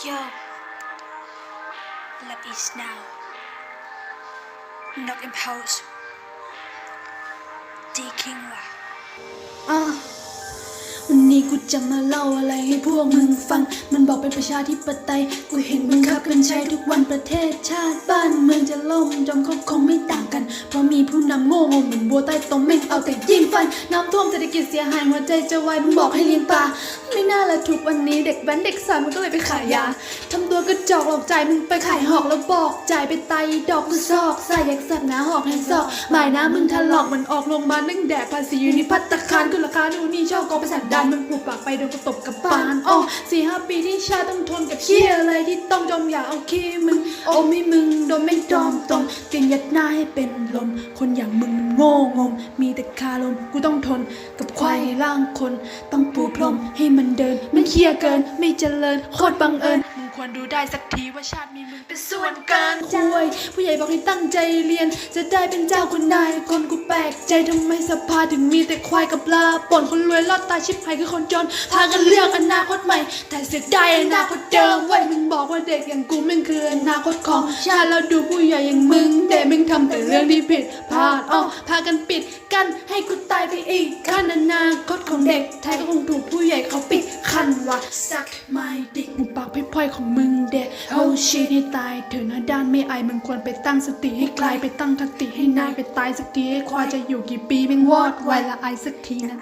Yo, love is now. Knock and pause. D King ว่ะวันนี้กูจะมาเล่าอะไรให้พวกมึงฟังมันบอกเป็นประชาธิปไตยกูเห็นมึงขับกันใช้ทุกวันประเทศชาติบ้านเมืองจะล่มจมก็คงไม่ต่างกันเพราะมีผู้นำโง่เหมือนบัวใต้ต้นแม่งเอาแต่ยิงฟันน้ำท่วมเศรษฐกิจเสียหายหัวใจจะวายมึงบอกให้เลี้ยงปลาไม่น่าละทุกวันนี้เด็กแว้นเด็กสาวมันก็เลยไปขายยาทำตัวกระจอกหลอกใจมึงไปขายหอกแล้วบอกจ่ายไปไตดอกกูซอกใส่ยักษ์สับหนาหอกแห่งซอกหมายน้ำมึงทะลอกมันออกลงมานึ่งแดกภาษีอยู่นี่พัตตาคารขึ้นราคาดูนี่ชอบกองประสาทดันมันปลูกปากไปโดนกูตบกับปาน4-5 ปีที่ชาต้องทนกับเชี่ยอะไรที่ต้องจมอย่าเอาขี้มึงไม่มึงโดนไม่จอมตรงเตียงยัดหน้าให้เป็นลมคนอย่างมึงมันโง่งมมีแต่คาลมกูต้องทนกับควายร่างคนต้องปูพรมให้มันเดินมันเคียเกินไม่เจริญโคตรบังเอิญมึงควรดูได้สักทีว่าชาติมีมึงเป็นส่วนเกินคุยผู้ใหญ่บอกให้ตั้งใจเรียนจะได้เป็นเจ้าคนนายคนกูแปลกใจทำไมสภาถึงมีแต่ควายกับปลาป่นคนรวยรอดตายชิบหายคือคนจนพากันเลือกอนาคตใหม่แต่เสียดายอนาคตเดิมไว้มึงบอกว่าเด็กอย่างกูแม่งคืออนาคตของชาติแล้วดูผู้ใหญ่อย่างมึงแต่มึงทำแต่เรื่องที่ผิดพลาดพากันปิดกันให้กูตายไปอีกขั้นอนาคตของเด็กไทยก็คงถูกผู้ใหญ่เขาปิดคันว่าสักไม่ดิกมึงปากพล่อยของมึงเด็กเอาชีวิตให้ตายเถอะนะด้านไม่อายมึงควรไปตั้งสติให้ไกลไปตั้งคติให้นายไปตายสักทีให้ควายจะอยู่กี่ปีแม่งวอดวายละอายสักทีนะ